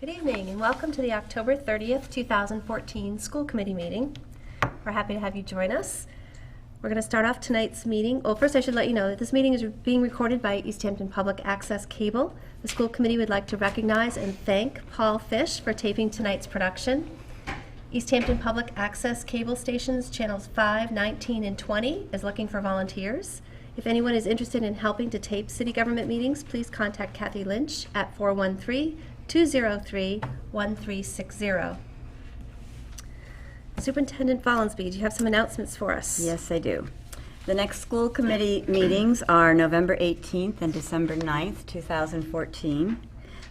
Good evening and welcome to the October 30th, 2014 School Committee meeting. We're happy to have you join us. We're going to start off tonight's meeting. Well, first I should let you know that this meeting is being recorded by Easthampton Public Access Cable. The School Committee would like to recognize and thank Paul Fish for taping tonight's production. Easthampton Public Access Cable Stations, channels 5, 19, and 20 is looking for volunteers. If anyone is interested in helping to tape city government meetings, please contact Kathy Lynch at 413-203-1360. Superintendent Follansby, do you have some announcements for us? Yes, I do. The next school committee meetings are November 18th and December 9th, 2014.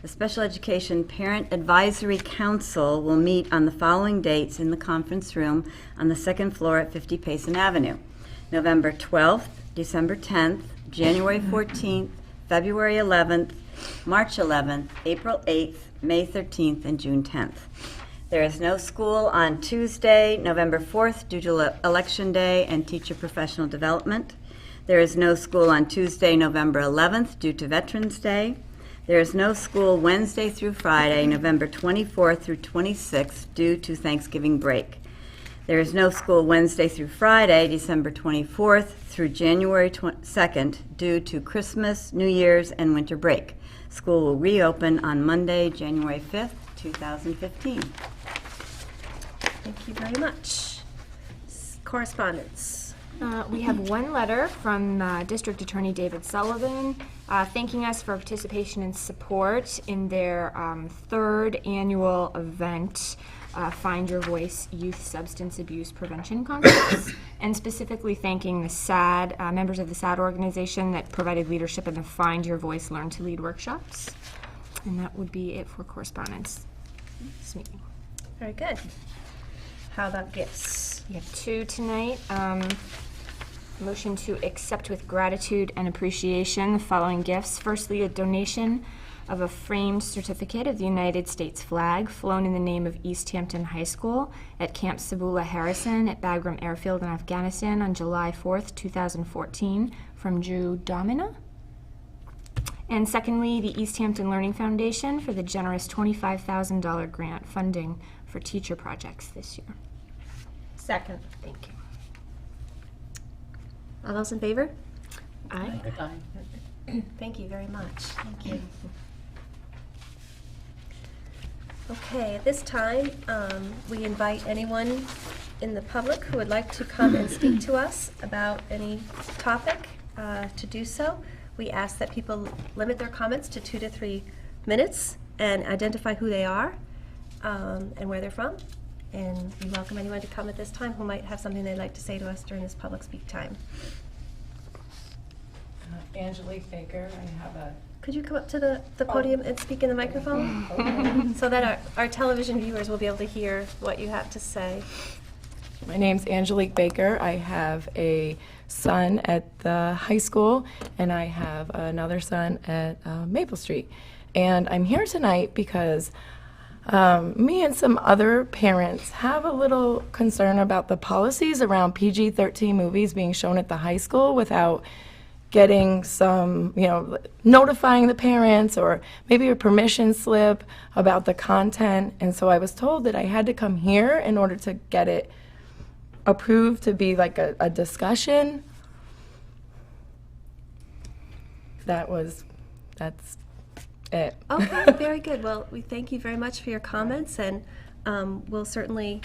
The Special Education Parent Advisory Council will meet on the following dates in the conference room on the second floor at 50 Payson Avenue. November 12th, December 10th, January 14th, February 11th, March 11th, April 8th, May 13th, and June 10th. There is no school on Tuesday, November 4th, due to Election Day and Teacher Professional Development. There is no school on Tuesday, November 11th, due to Veterans Day. There is no school Wednesday through Friday, November 24th through 26th, due to Thanksgiving break. There is no school Wednesday through Friday, December 24th through January 2nd, due to Christmas, New Year's, and winter break. School will reopen on Monday, January 5th, 2015. Thank you very much. Correspondence. We have one letter from District Attorney David Sullivan thanking us for participation and support in their third annual event, Find Your Voice Youth Substance Abuse Prevention Conference, and specifically thanking the SAD, members of the SAD organization that provided leadership in the Find Your Voice Learn to Lead workshops. And that would be it for correspondence this meeting. Very good. How about gifts? We have two tonight. Motion to accept with gratitude and appreciation the following gifts. Firstly, a donation of a framed certificate of the United States flag flown in the name of Easthampton High School at Camp Sabula Harrison at Bagram Airfield in Afghanistan on July 4th, 2014 from Drew Domina. And secondly, the Easthampton Learning Foundation for the generous $25,000 grant funding for teacher projects this year. Second. Thank you. All those in favor? Aye. Thank you very much. Thank you. Okay, at this time, we invite anyone in the public who would like to come and speak to us about any topic to do so. We ask that people limit their comments to 2 to 3 minutes and identify who they are and where they're from. And we welcome anyone to come at this time who might have something they'd like to say to us during this public speak time. Angelique Baker, I have a... Could you come up to the podium and speak in the microphone? So that our television viewers will be able to hear what you have to say. My name's Angelique Baker. I have a son at the high school, and I have another son at Maple Street. And I'm here tonight because me and some other parents have a little concern about the policies around PG-13 movies being shown at the high school without getting some, notifying the parents or maybe a permission slip about the content. And so I was told that I had to come here in order to get it approved to be like a discussion. That's it. Okay, very good. Well, we thank you very much for your comments, and we'll certainly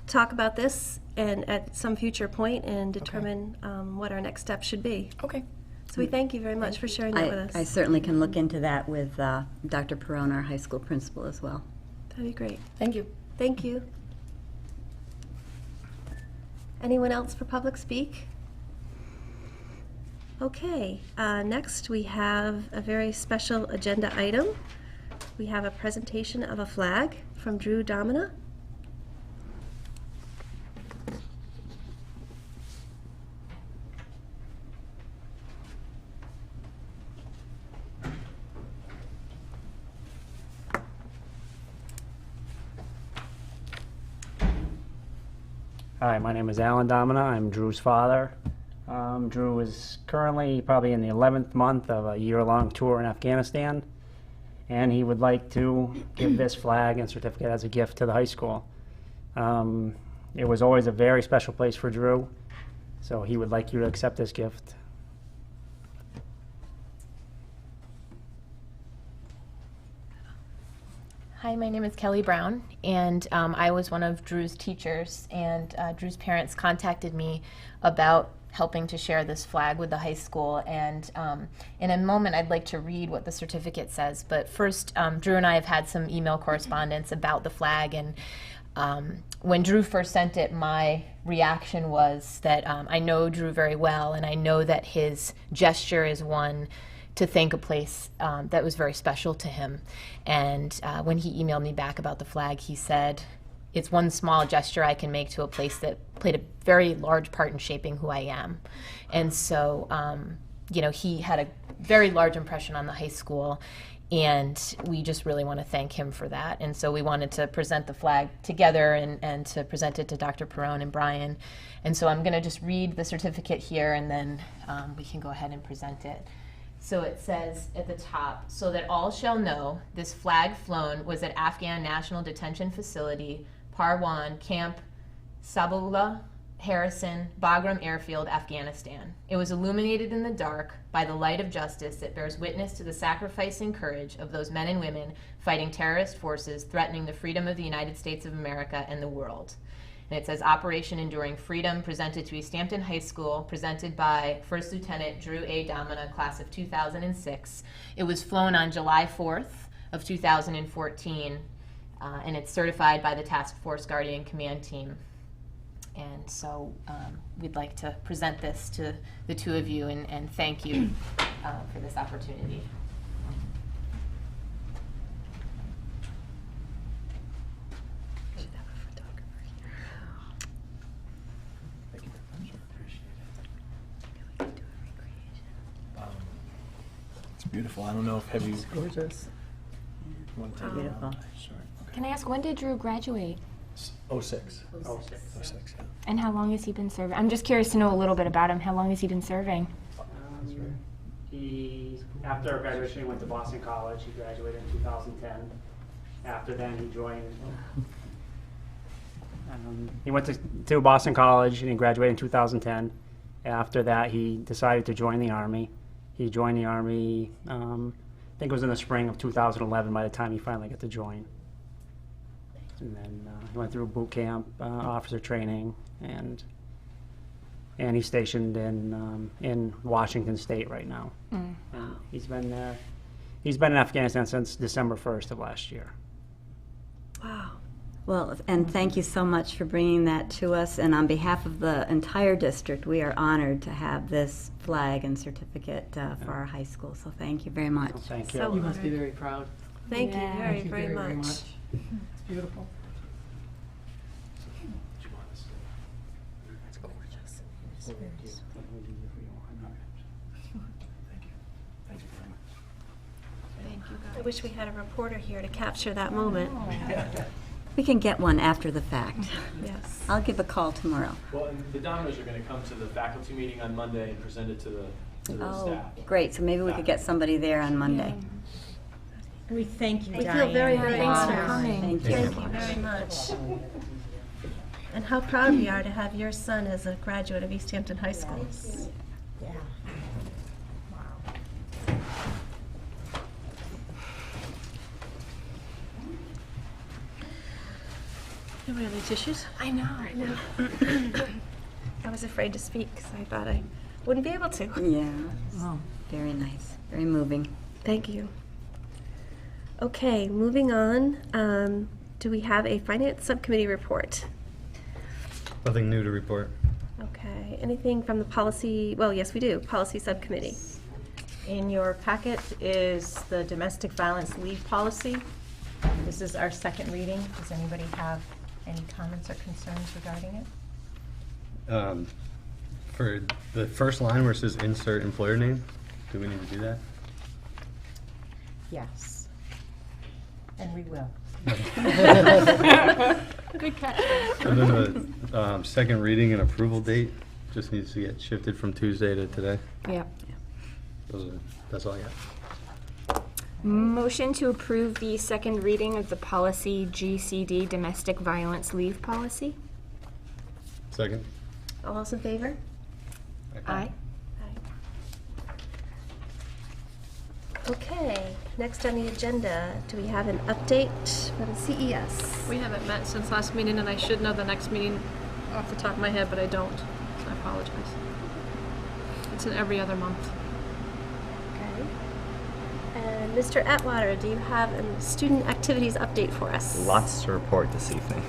talk about this and at some future point and determine what our next step should be. Okay. So we thank you very much for sharing that with us. I certainly can look into that with Dr. Perone, our high school principal, as well. That'd be great. Thank you. Thank you. Anyone else for public speak? Okay, next we have a very special agenda item. We have a presentation of a flag from Drew Domina. Hi, my name is Alan Domina. I'm Drew's father. Drew is currently probably in the 11th month of a year-long tour in Afghanistan. and he would like to give this flag and certificate as a gift to the high school. It was always a very special place for Drew, so he would like you to accept this gift. Hi, my name is Kelly Brown, and I was one of Drew's teachers, and Drew's parents contacted me about helping to share this flag with the high school, and in a moment I'd like to read what the certificate says, but first Drew and I have had some email correspondence about the flag, and when Drew first sent it, my reaction was that I know Drew very well, and I know that his gesture is one to thank a place that was very special to him. And when he emailed me back about the flag, he said, it's one small gesture I can make to a place that played a very large part in shaping who I am. And so, you know, he had a very large impression on the high school, and we just really want to thank him for that. And so we wanted to present the flag together and to present it to Dr. Perrone and Brian. And so I'm going to just read the certificate here, and then we can go ahead and present it. So it says at the top, so that all shall know, this flag flown was at Afghan National Detention Facility, Parwan, Camp Sabullah, Harrison, Bagram Airfield, Afghanistan. It was illuminated in the dark by the light of justice that bears witness to the sacrifice and courage of those men and women fighting terrorist forces threatening the freedom of the United States of America and the world. And it says Operation Enduring Freedom, presented to Easthampton High School, presented by First Lieutenant Drew A. Domina, class of 2006. It was flown on July 4th of 2014, and it's certified by the Task Force Guardian Command Team. And so we'd like to present this to the two of you and thank you for this opportunity. It's beautiful. I don't know if have you. Gorgeous. Beautiful. Sure. Can I ask, when did Drew graduate? 06. 06, yeah. And how long has he been serving? I'm just curious to know a little bit about him. How long has he been serving? He, after graduation, he went to Boston College. He graduated in 2010. After then, he joined. He went to Boston College and he graduated in 2010. After that, he decided to join the Army. He joined the Army, I think it was in the spring of 2011 by the time he finally got to join. And then he went through boot camp, officer training, and he's stationed in Washington State right now. And he's been there. He's been in Afghanistan since December 1st of last year. Wow. Well, and thank you so much for bringing that to us. And on behalf of the entire district, we are honored to have this flag and certificate for our high school. So thank you very much. So thank you. So You must be very proud. Thank you Yeah. very, Thank you very much. It's beautiful. It's gorgeous. I wish we had a reporter here to capture that moment. We can get one after the fact. Yes. I'll give a call tomorrow. Well, and the Dominoes are going to come to the faculty meeting on Monday and present it to the Oh, staff. great. So maybe we could get somebody there on Monday. We thank you, We Diane. feel very, very Thanks for honored. coming. Thank you. Thank you very much. And how proud we are to have your son as a graduate of Easthampton High School. Yeah. Do we have any tissues? I know. I was afraid to speak because I thought I wouldn't be able to. Yeah. Very nice. Very moving. Thank you. Okay, moving on. Do we have a finance subcommittee report? Nothing new to report. Okay, anything from the policy, well, yes, we do, policy subcommittee. In your packet is the domestic violence leave policy. This is our second reading. Does anybody have any comments or concerns regarding it? For the first line where it says insert employer name, do we need to do that? Yes. And we will. Good catch. And then the second reading and approval date just needs to get shifted from Tuesday to today. Yep. That's all I got. Motion to approve the second reading of the policy GCD, domestic violence leave policy. Second. All those in favor? Aye. Okay, next on the agenda, do we have an update from CES? We haven't met since last meeting, and I should know the next meeting off the top of my head, but I don't, so I apologize. It's in every other month. Okay. And Mr. Atwater, do you have a student activities update for us? Lots to report this evening.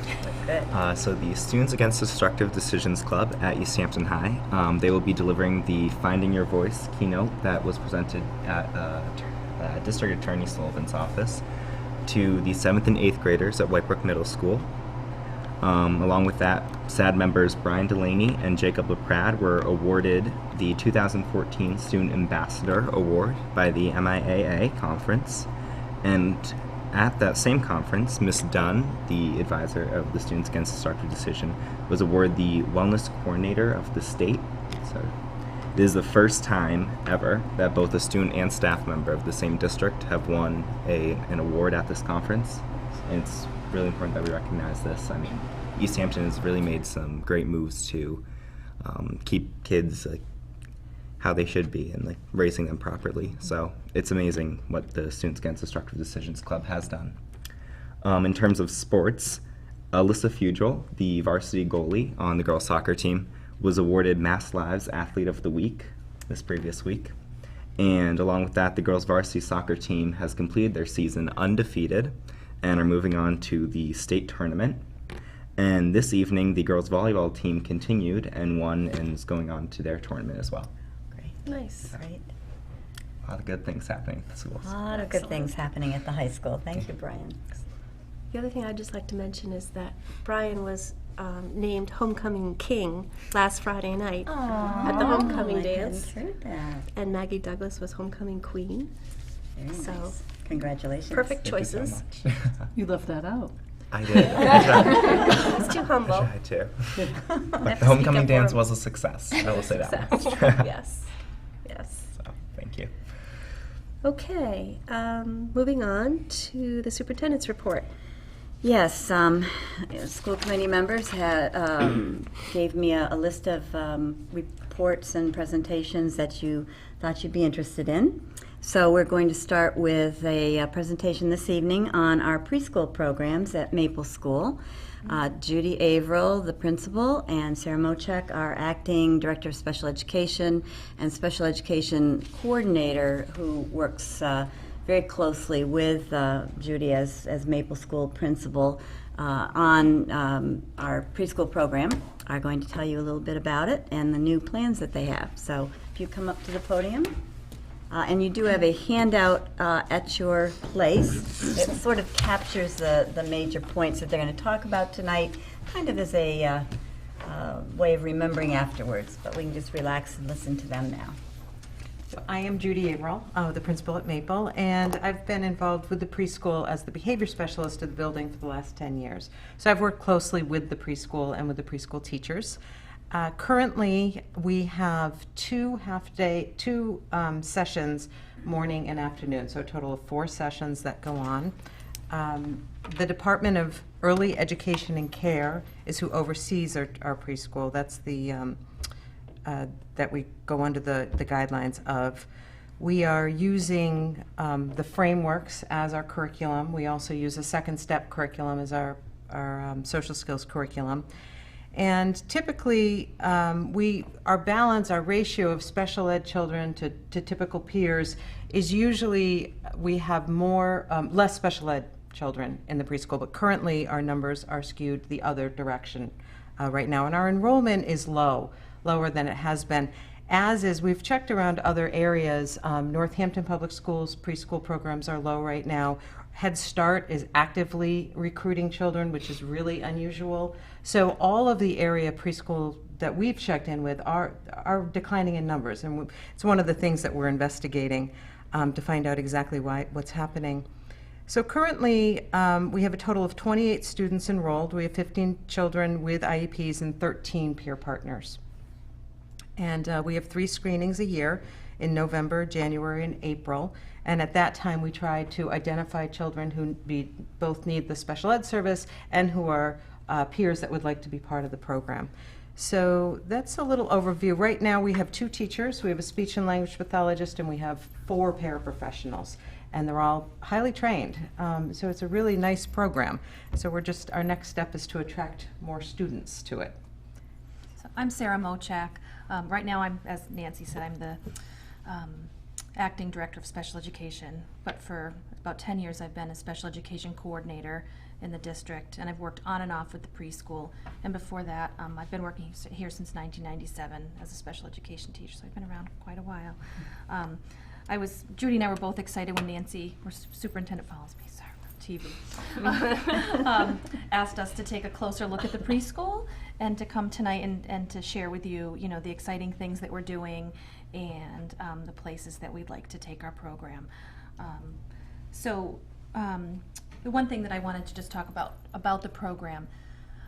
Good. So the Students Against Destructive Decisions Club at Easthampton High, they will be delivering the Finding Your Voice keynote that was presented at District Attorney Sullivan's office to the 7th and 8th graders at White Brook Middle School. Along with that, SAD members Brian Delaney and Jacob LaPrade were awarded the 2014 Student Ambassador Award by the MIAA conference. And at that same conference, Ms. Dunn, the advisor of the Students Against Destructive Decision, was awarded the Wellness Coordinator of the state. So it is the first time ever that both a student and staff member of the same district have won an award at this conference. And it's really important that we recognize this. I mean, Easthampton has really made some great moves to keep kids how they should be and raising them properly. So it's amazing what the Students Against Destructive Decisions Club has done. In terms of sports, Alyssa Fugel, the varsity goalie on the girls soccer team, was awarded Mass Lives Athlete of the Week this previous week. And along with that, the girls varsity soccer team has completed their season undefeated and are moving on to the state tournament. And this evening, the girls volleyball team continued and won and is going on to their tournament as well. Great. Nice. Great. A lot of good things happening at the schools. A lot of good things happening at the high school. Thank you, Brian. The other thing I'd just like to mention is that Brian was named Homecoming King last Friday night at the homecoming dance. I hadn't heard that. And Maggie Douglas was Homecoming Queen. Very So, nice. Congratulations. perfect Thank you so choices. much. You left that out. I did. I He's too tried. humble. I tried to. Have But to the speak homecoming up dance for him. was a success. I will say that much. Success. Yes. Yes. So, thank you. Okay, moving on to the superintendent's report. Yes, school committee members gave me a list of reports and presentations that you thought you'd be interested in. So we're going to start with a presentation this evening on our preschool programs at Maple School. Judy Averill, the principal, and Sarah Mochek, our acting director of special education and special education coordinator, who works very closely with Judy as Maple School principal on our preschool program, are going to tell you a little bit about it and the new plans that they have. So if you come up to the podium. And you do have a handout at your place. It sort of captures the major points that they're going to talk about tonight, kind of as a way of remembering afterwards. But we can just relax and listen to them now. So I am Judy Averill, the principal at Maple, and I've been involved with the preschool as the behavior specialist of the building for the last 10 years. So I've worked closely with the preschool and with the preschool teachers. Currently, we have two sessions, morning and afternoon, so a total of 4 sessions that go on. The Department of Early Education and Care is who oversees our preschool. That's the that we go under the guidelines of. We are using the frameworks as our curriculum. We also use a second step curriculum as our social skills curriculum. And typically, our ratio of special ed children to typical peers is usually we have less special ed children in the preschool, but currently our numbers are skewed the other direction right now. And our enrollment is lower than it has been. As is, we've checked around other areas. Northampton Public Schools preschool programs are low right now. Head Start is actively recruiting children, which is really unusual. So all of the area preschool that we've checked in with are declining in numbers, and it's one of the things that we're investigating to find out exactly what's happening. So currently, we have a total of 28 students enrolled. We have 15 children with IEPs and 13 peer partners. And we have 3 screenings a year in November, January, and April. And at that time, we tried to identify children who both need the special ed service and who are peers that would like to be part of the program. So that's a little overview. Right now, we have 2 teachers. We have a speech and language pathologist, and we have 4 paraprofessionals. And they're all highly trained. So it's a really nice program. So our next step is to attract more students to it. So I'm Sarah Mochak. Right now, as Nancy said, I'm the acting director of special education. But for about 10 years, I've been a special education coordinator in the district, and I've worked on and off with the preschool. And before that, I've been working here since 1997 as a special education teacher, so I've been around quite a while. Judy and I were both excited when Nancy, or Superintendent follows me, sorry, TV, asked us to take a closer look at the preschool and to come tonight and to share with you, the exciting things that we're doing and the places that we'd like to take our program. The one thing that I wanted to just talk about the program,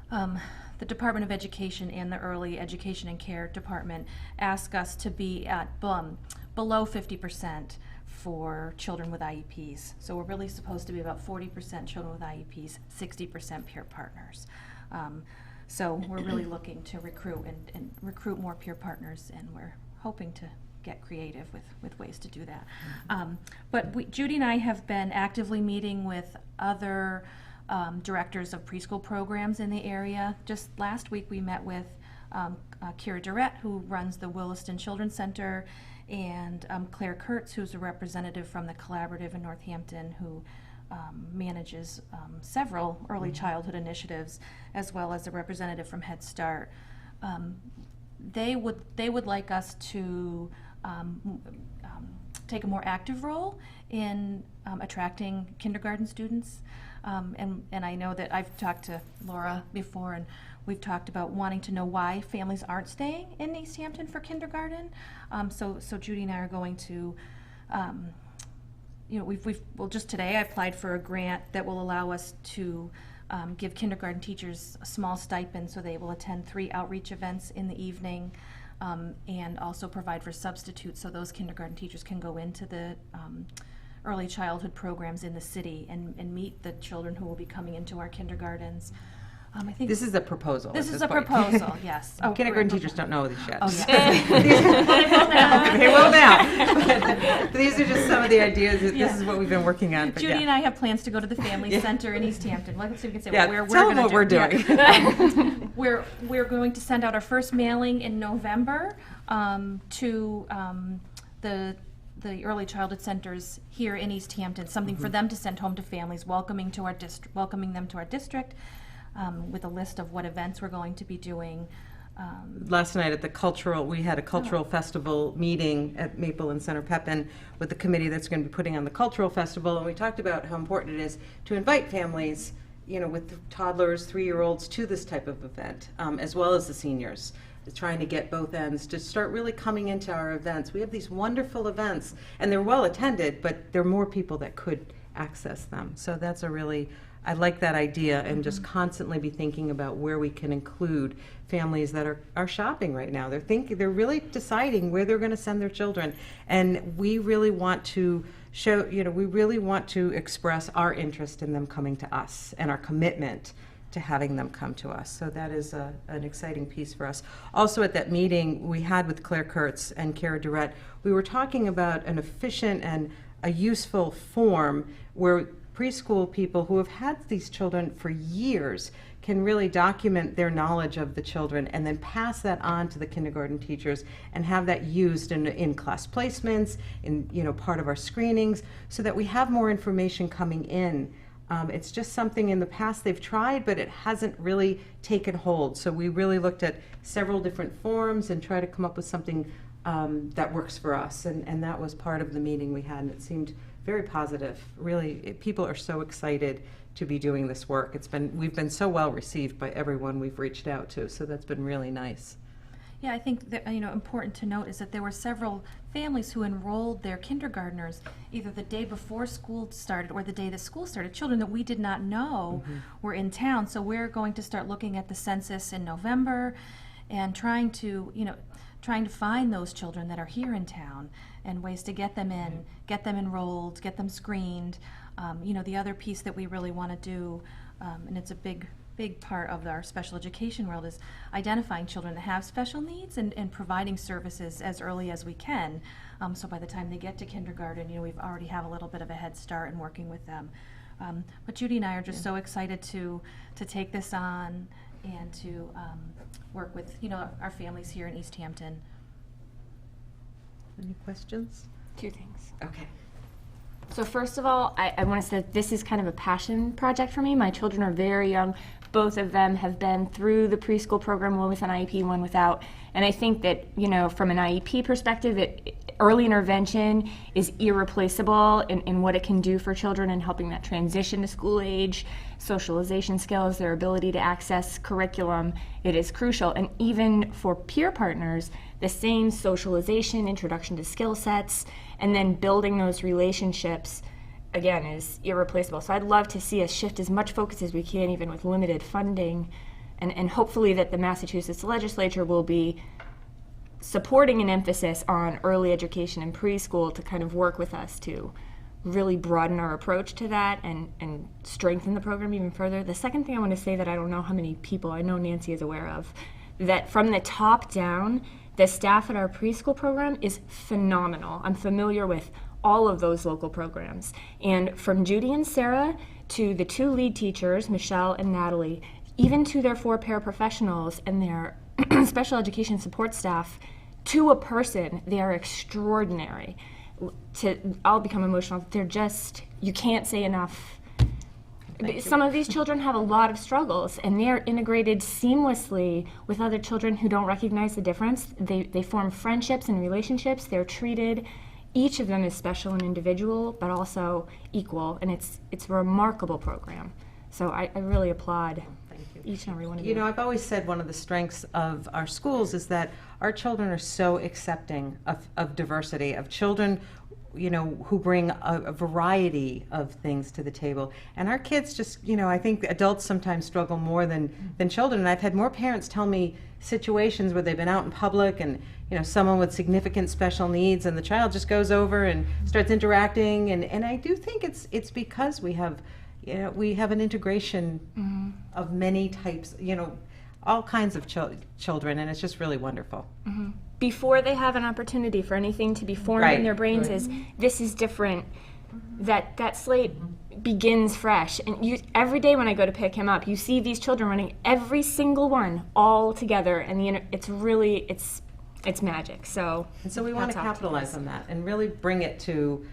the Department of Education and the Early Education and Care Department ask us to be at below 50% for children with IEPs. So we're really supposed to be about 40% children with IEPs, 60% peer partners. So we're really looking to recruit and recruit more peer partners, and we're hoping to get creative with ways to do that. But Judy and I have been actively meeting with other directors of preschool programs in the area. Just last week we met with Kira Durrett, who runs the Williston Children's Center, and Claire Kurtz, who's a representative from the Collaborative in Northampton, who manages several early childhood initiatives, as well as a representative from Head Start. They would like us to take a more active role in attracting kindergarten students. And I know that I've talked to Laura before, and we've talked about wanting to know why families aren't staying in Easthampton for kindergarten. So Judy and I are going to, just today I applied for a grant that will allow us to give kindergarten teachers a small stipend so they will attend 3 outreach events in the evening, and also provide for substitutes so those kindergarten teachers can go into the early childhood programs in the city and meet the children who will be coming into our kindergartens. I think this is a proposal. This is a proposal, yes. Kindergarten teachers don't know this yet. Oh, yeah. They will now. These are just some of the ideas. This is what we've been working on. Judy and I have plans to go to the Family Center in Easthampton. So we can say where we're going we're doing. Yeah. We're going to send out our first mailing in November to the early childhood centers here in Easthampton, something for them to send home to families, welcoming them to our district. With a list of what events we're going to be doing. Last night at we had a cultural festival meeting at Maple and Center Pepin with the committee that's going to be putting on the cultural festival, and we talked about how important it is to invite families, with toddlers, 3-year-olds to this type of event, as well as the seniors. Trying to get both ends to start really coming into our events. We have these wonderful events, and they're well attended, but there are more people that could access them. So that's I like that idea, and just constantly be thinking about where we can include families that are shopping right now. They're really deciding where they're going to send their children, and we really want to express our interest in them coming to us and our commitment to having them come to us. So that is an exciting piece for us. Also at that meeting we had with Claire Kurtz and Kara Durrett, we were talking about an efficient and a useful form where preschool people who have had these children for years can really document their knowledge of the children and then pass that on to the kindergarten teachers and have that used in class placements, in part of our screenings, so that we have more information coming in. It's just something in the past they've tried, but it hasn't really taken hold. So we really looked at several different forms and tried to come up with something that works for us. And that was part of the meeting we had, and it seemed very positive. Really, people are so excited to be doing this work. We've been so well received by everyone we've reached out to, so that's been really nice. Yeah, I think that important to note is that there were several families who enrolled their kindergartners either the day before school started or the day that school started, children that we did not know were in town. So we're going to start looking at the census in November and trying to trying to find those children that are here in town and ways to get them in, get them enrolled, get them screened. The other piece that we really want to do, and it's a big part of our special education world, is identifying children that have special needs and providing services as early as we can. So by the time they get to kindergarten, we've already have a little bit of a head start in working with them. But Judy and I are just so excited to take this on and to work with our families here in Easthampton. Any questions? Two things. Okay. So first of all, I want to say that this is kind of a passion project for me. My children are very young. Both of them have been through the preschool program, one with an IEP, one without. And I think that, from an IEP perspective, early intervention is irreplaceable in what it can do for children and helping that transition to school age, socialization skills, their ability to access curriculum. It is crucial. And even for peer partners, the same socialization, introduction to skill sets, and then building those relationships, again, is irreplaceable. So I'd love to see us shift as much focus as we can, even with limited funding, and hopefully that the Massachusetts legislature will be supporting an emphasis on early education and preschool to kind of work with us to really broaden our approach to that and strengthen the program even further. The second thing I want to say that I don't know how many people, I know Nancy is aware of, that from the top down, the staff at our preschool program is phenomenal. I'm familiar with all of those local programs. And from Judy and Sarah to the two lead teachers, Michelle and Natalie, even to their 4 paraprofessionals and their special education support staff, to a person, they are extraordinary. I'll become emotional. They're just, you can't say enough. Some of these children have a lot of struggles, and they're integrated seamlessly with other children who don't recognize the difference. They form friendships and relationships. They're treated, each of them is special and individual, but also equal, and it's a remarkable program. So I really applaud each and every one of you. I've always said one of the strengths of our schools is that our children are so accepting of diversity, of children who bring a variety of things to the table. And our kids just, I think adults sometimes struggle more than children. And I've had more parents tell me situations where they've been out in public and, someone with significant special needs, and the child just goes over and starts interacting. And I do think it's because we have an integration of many types, all kinds of children, and it's just really wonderful. Before they have an opportunity for anything to be formed in their brains, is this is different. That slate begins fresh, and every day when I go to pick him up, you see these children running, every single one, all together, and it's really it's magic. So we want to capitalize on that and really bring it to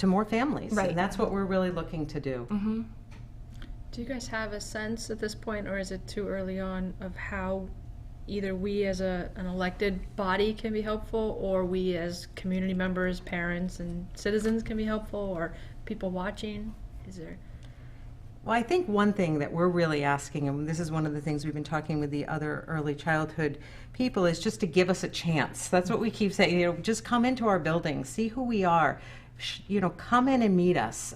more families, and that's what we're really looking to do. Do you guys have a sense at this point, or is it too early on, of how either we as an elected body can be helpful, or we as community members, parents, and citizens can be helpful, or people watching? Is there? Well, I think one thing that we're really asking, and this is one of the things we've been talking with the other early childhood people, is just to give us a chance. That's what we keep saying, just come into our building, see who we are. Come in and meet us.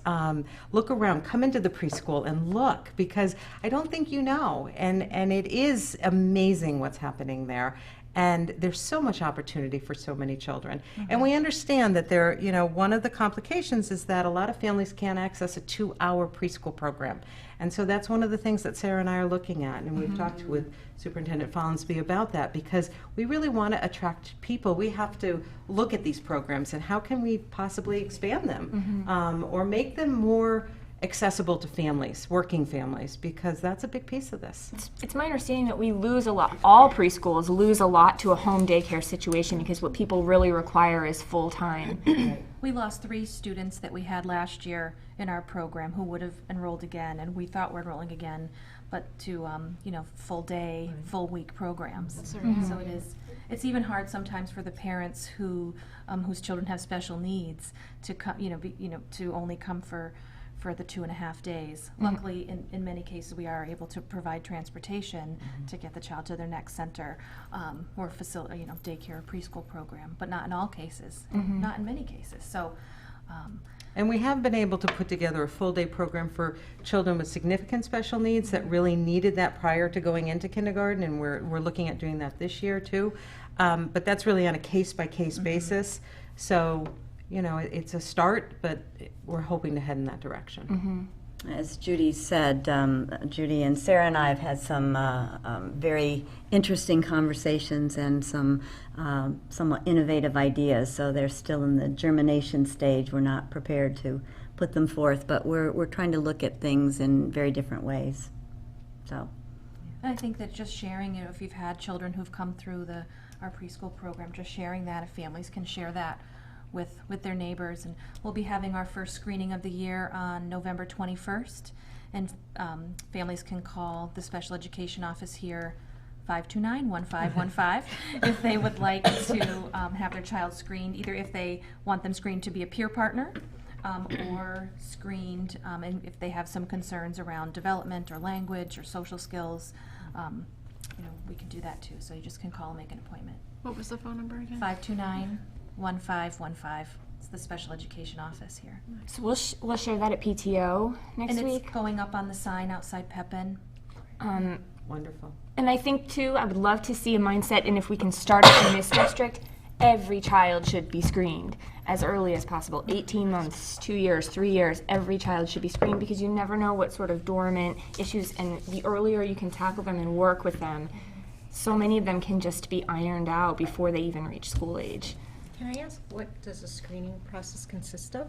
Look around, come into the preschool and look, because I don't think and it is amazing what's happening there. And there's so much opportunity for so many children. And we understand that one of the complications is that a lot of families can't access a 2-hour preschool program. And so that's one of the things that Sarah and I are looking at. And we've talked with Superintendent Follinsby about that, because we really want to attract people. We have to look at these programs and how can we possibly expand them or make them more accessible to families, working families, because that's a big piece of this. It's my understanding that we lose a lot, all preschools lose a lot to a home daycare situation, because what people really require is full-time. We lost 3 students that we had last year in our program who would have enrolled again, and we thought we're enrolling again, but to full day, full week programs. So it's even hard sometimes for the parents whose children have special needs to come, to only come for the 2.5 days. Luckily, in many cases, we are able to provide transportation to get the child to their next center or facility, daycare or preschool program, but not in all cases, not in many cases. So And we have been able to put together a full-day program for children with significant special needs that really needed that prior to going into kindergarten, and we're looking at doing that this year too. But that's really on a case-by-case basis. So, you know, it's a start, but we're hoping to head in that direction. As Judy said, Judy and Sarah and I have had some very interesting conversations and some somewhat innovative ideas. So they're still in the germination stage. We're not prepared to put them forth, but we're trying to look at things in very different ways. So. And I think that just sharing, you know, if you've had children who've come through our preschool program, just sharing that, if families can share that with their neighbors. And we'll be having our first screening of the year on November 21st. And families can call the special education office here, 529-1515, if they would like to have their child screened, either if they want them screened to be a peer partner, or screened and if they have some concerns around development or language or social skills. You know, we can do that too. So you just can call and make an appointment. What was the phone number again? 529-1515. It's the special education office here. So we'll share that at PTO next And week. it's going up on the sign outside Pepin. Wonderful. And I think too, I would love to see a mindset, and if we can start it in this district, every child should be screened as early as possible. 18 months, 2 years, 3 years, every child should be screened, because you never know what sort of dormant issues, and the earlier you can tackle them and work with them, so many of them can just be ironed out before they even reach school age. Can I ask, what does a screening process consist of?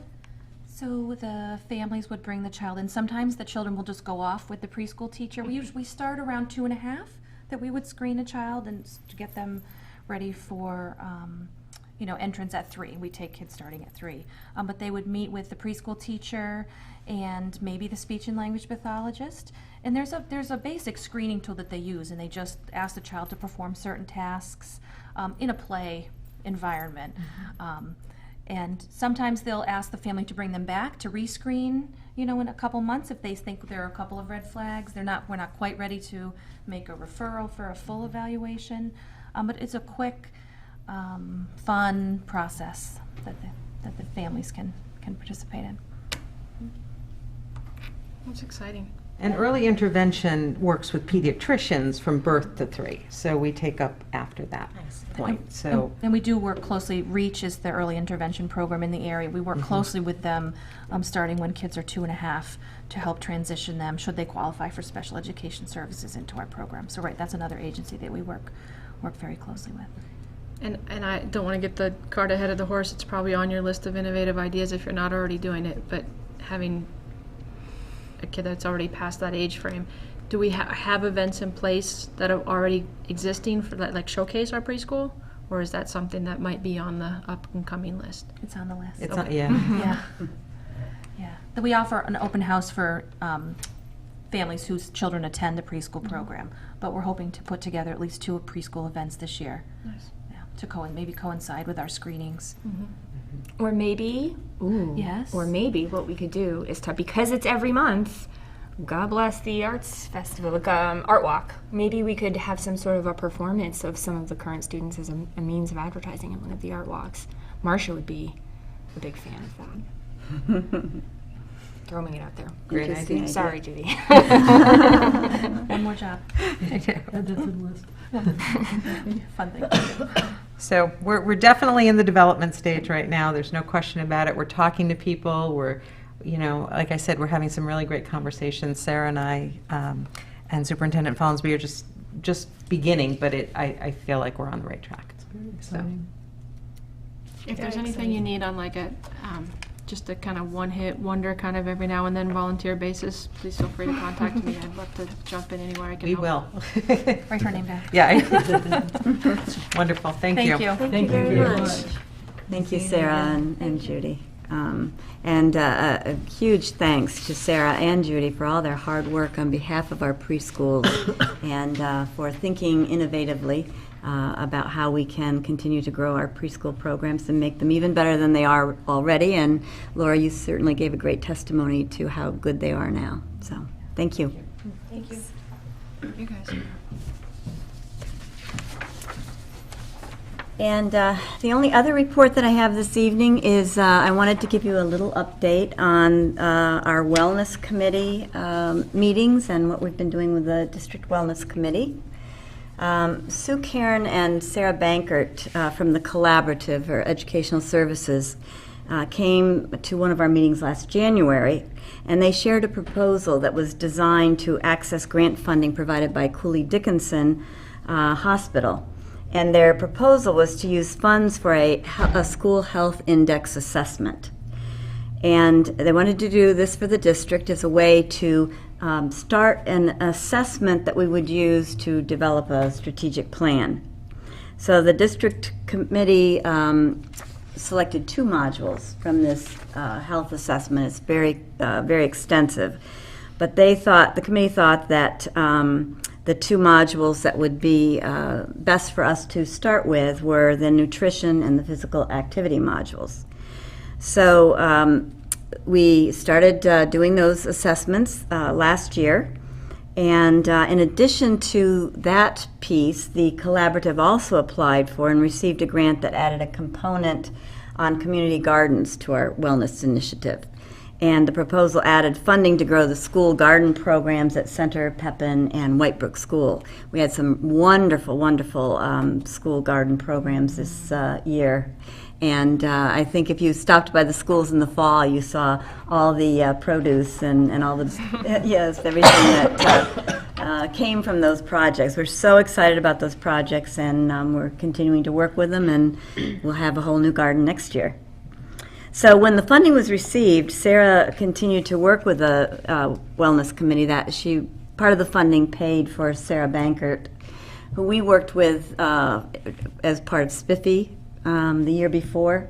So the families would bring the child in. Sometimes the children will just go off with the preschool teacher. We usually start around 2.5, that we would screen a child and to get them ready for you know, entrance at 3. We take kids starting at 3. But they would meet with the preschool teacher and maybe the speech and language pathologist. And there's a basic screening tool that they use, and they just ask the child to perform certain tasks in a play environment. And sometimes they'll ask the family to bring them back to rescreen, you know, in a couple months if they think there are a couple of red flags. We're not quite ready to make a referral for a full evaluation. But it's a quick, fun process that the families can participate in. That's exciting. And early intervention works with pediatricians from birth to 3, so we take up after that point. So, And we do work closely. REACH is the early intervention program in the area. We work closely with them starting when kids are 2.5 to help transition them, should they qualify for special education services, into our program. So right, that's another agency that we work very closely with. And I don't want to get the cart ahead of the horse. It's probably on your list of innovative ideas if you're not already doing it, but having a kid that's already past that age frame, do we have events in place that are already existing for that, like showcase our preschool, or is that something that might be on the up and coming list? It's on the list. it's Okay. not, yeah. Yeah. We offer an open house for families whose children attend the preschool program, but we're hoping to put together at least 2 preschool events this year. Nice. Yeah, to maybe coincide with our screenings. Or maybe, Yes. or maybe what we could do is because it's every month, God bless the arts festival, art walk. Maybe we could have some sort of a performance of some of the current students as a means of advertising in one of the art walks. Marcia would be a big fan of that. Throwing it out there. Great idea. Sorry, Judy. One more job. Fun thing. So we're definitely in the development stage right now. There's no question about it. We're talking to people. We're, you know, like I said, we're having some really great conversations. Sarah and I and Superintendent Follinsby are just beginning, but I feel like we're on the right track. It's very exciting. If there's anything you need on like a just a kind of one-hit wonder kind of every now and then volunteer basis, please feel free to contact me. I'd love to jump in anywhere I can We help. will. Write her name down. Yeah. Wonderful. Thank you. Thank you very much. Thank you, Sarah and Judy. And a huge thanks to Sarah and Judy for all their hard work on behalf of our preschools and for thinking innovatively about how we can continue to grow our preschool programs and make them even better than they are already. And Laura, you certainly gave a great testimony to how good they are now. So thank you. Thank you. You guys. And the only other report that I have this evening is I wanted to give you a little update on our Wellness Committee meetings and what we've been doing with the District Wellness Committee. Sue Karen and Sarah Bankert from the Collaborative, or Educational Services, came to one of our meetings last January, and they shared a proposal that was designed to access grant funding provided by Cooley Dickinson Hospital. And their proposal was to use funds for a school health index assessment. And they wanted to do this for the district as a way to start an assessment that we would use to develop a strategic plan. So the district committee selected 2 modules from this health assessment. It's very extensive. But the committee thought that the 2 modules that would be best for us to start with were the nutrition and the physical activity modules. So we started doing those assessments last year. And in addition to that piece, the Collaborative also applied for and received a grant that added a component on community gardens to our wellness initiative. And the proposal added funding to grow the school garden programs at Center, Pepin, and Whitebrook School. We had some wonderful, wonderful school garden programs this year. And I think if you stopped by the schools in the fall, you saw all the produce and all the, yes, everything that came from those projects. We're so excited about those projects, and we're continuing to work with them, and we'll have a whole new garden next year. So when the funding was received, Sarah continued to work with the Wellness Committee. That part of the funding paid for Sarah Bankert, who we worked with as part of Spiffy the year before.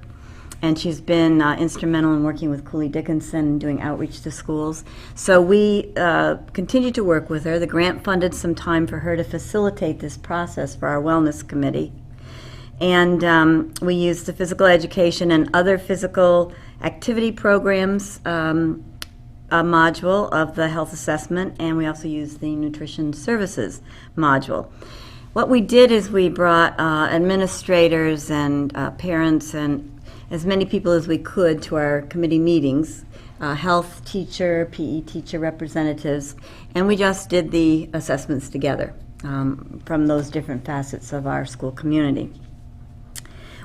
And she's been instrumental in working with Cooley Dickinson and doing outreach to schools. So we continued to work with her. The grant funded some time for her to facilitate this process for our Wellness Committee. And we used the physical education and other physical activity programs module of the health assessment, and we also used the nutrition services module. What we did is we brought administrators and parents and as many people as we could to our committee meetings, health teacher, PE teacher representatives, and we just did the assessments together from those different facets of our school community.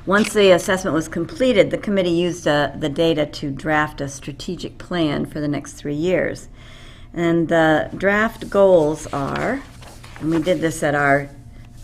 Once the assessment was completed, the committee used the data to draft a strategic plan for the next 3 years. And the draft goals are, and we did this at our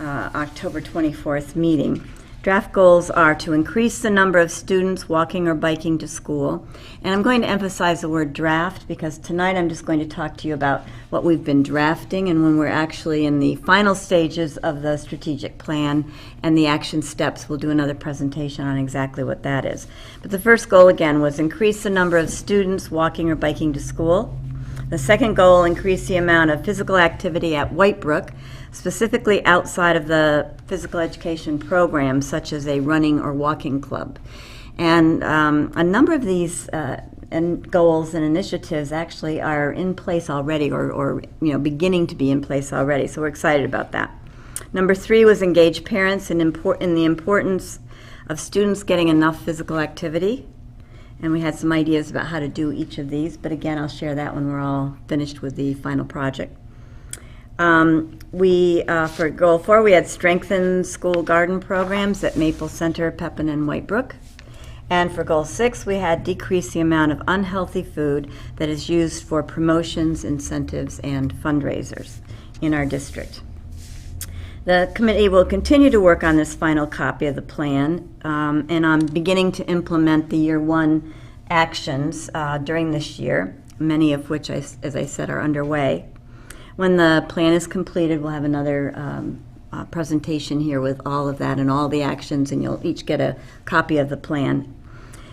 October 24th meeting, draft goals are to increase the number of students walking or biking to school. And I'm going to emphasize the word draft because tonight I'm just going to talk to you about what we've been drafting and when we're actually in the final stages of the strategic plan and the action steps. We'll do another presentation on exactly what that is. But the first goal, again, was increase the number of students walking or biking to school. The second goal, increase the amount of physical activity at Whitebrook, specifically outside of the physical education program, such as a running or walking club. And a number of these goals and initiatives actually are in place already or beginning to be in place already, so we're excited about that. Number 3 was engage parents in the importance of students getting enough physical activity. And we had some ideas about how to do each of these, but again, I'll share that when we're all finished with the final project. For Goal 4, we had strengthened school garden programs at Maple Center, Pepin, and Whitebrook. And for Goal 6, we had decrease the amount of unhealthy food that is used for promotions, incentives, and fundraisers in our district. The committee will continue to work on this final copy of the plan, and I'm beginning to implement the Year 1 actions during this year, many of which, as I said, are underway. When the plan is completed, we'll have another presentation here with all of that and all the actions, and you'll each get a copy of the plan.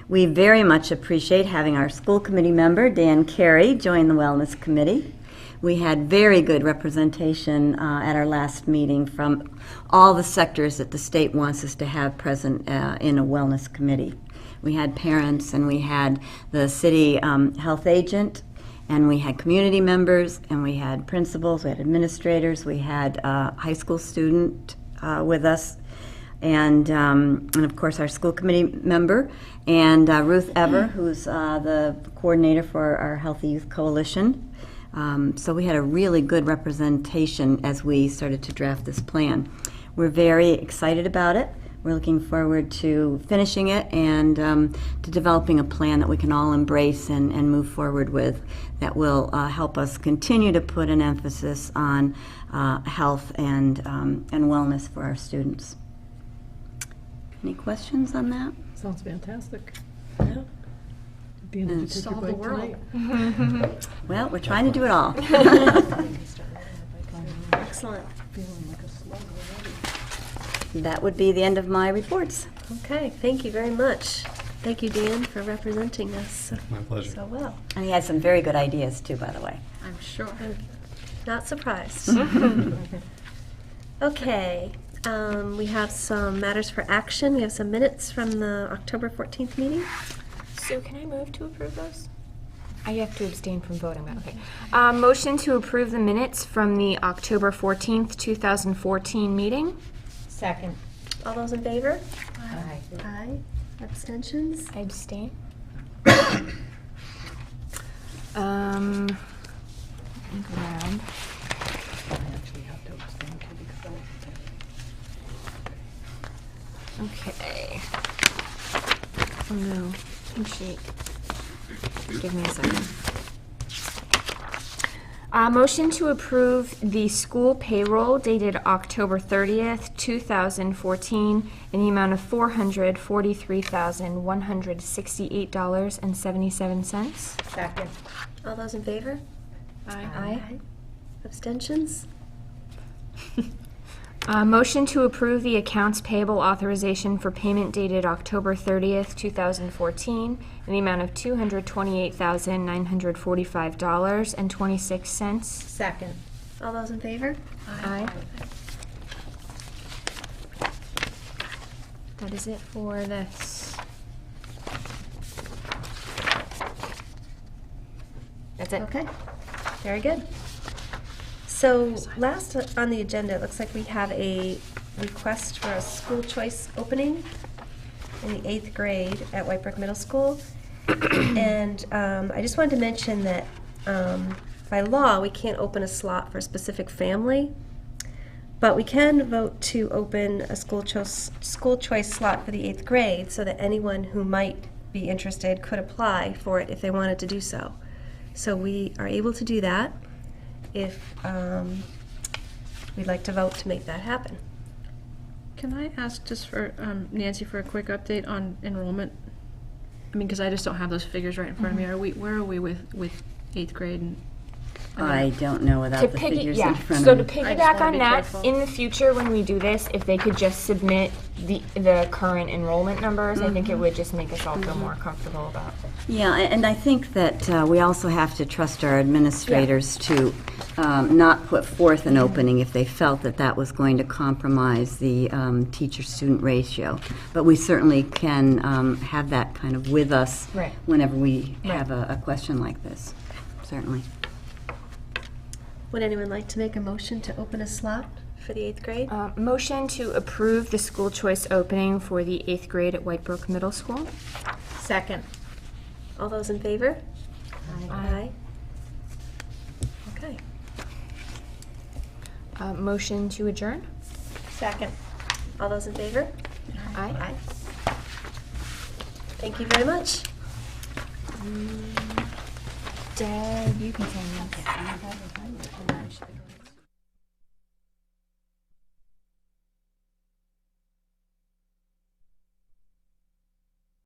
We very much appreciate having our school committee member, Dan Carey, join the Wellness Committee. We had very good representation at our last meeting from all the sectors that the state wants us to have present in a wellness committee. We had parents, and we had the city health agent, and we had community members, and we had principals, we had administrators, we had a high school student with us, and of course our school committee member, and Ruth Ever, who's the coordinator for our Healthy Youth Coalition. So we had a really good representation as we started to draft this plan. We're very excited about it. We're looking forward to finishing it and to developing a plan that we can all embrace and move forward with, that will help us continue to put an emphasis on health and wellness for our students. Any questions on that? Sounds fantastic. Solve the world. Well, we're trying to do it all. Excellent. That would be the end of my reports. Okay, thank you very much. Thank you, Dan, for representing us My pleasure. so well. And he had some very good ideas too, by the way. I'm sure. I'm not surprised. Okay, we have some matters for action. We have some minutes from the October 14th meeting. Sue, can I move to approve those? I have to abstain from voting, but okay. Motion to approve the minutes from the October 14th, 2014 meeting. Second. All those in favor? Aye. Aye. Abstentions? I abstain. Grab. Okay. Oh no, pink sheet. Give me a second. Motion to approve the school payroll dated October 30th, 2014 in the amount of $443,168.77. Second. All those in favor? Aye. Aye. Abstentions? Motion to approve the accounts payable authorization for payment dated October 30th, 2014 in the amount of $228,945.26. Second. All those in favor? Aye. That is it for this. That's it. Okay, very good. So last on the agenda, it looks like we have a request for a school choice opening in the 8th grade at White Brook Middle School. And I just wanted to mention that by law, we can't open a slot for a specific family, but we can vote to open a school choice slot for the 8th grade so that anyone who might be interested could apply for it if they wanted to do so. So we are able to do that if we'd like to vote to make that happen. Can I ask just for Nancy for a quick update on enrollment? I mean, because I just don't have those figures right in front of me. Where are we with 8th grade? And I don't know without the figures in front So of to me. piggyback wanna on be that, careful. in the future when we do this, if they could just submit the current enrollment numbers, I think it would just make us all feel more comfortable about it. Yeah, and I think that we also have to trust our administrators to not put forth an opening if they felt that that was going to compromise the teacher-student ratio. But we certainly can have that kind of with us Right. whenever we have a question like this, certainly. Would anyone like to make a motion to open a slot for the 8th grade? Motion to approve the school choice opening for the 8th grade at White Brook Middle School. Second. All those in favor? Aye. Okay. Motion to adjourn. Second. All those in favor? Aye. Thank you very much. Deb, you can sign this.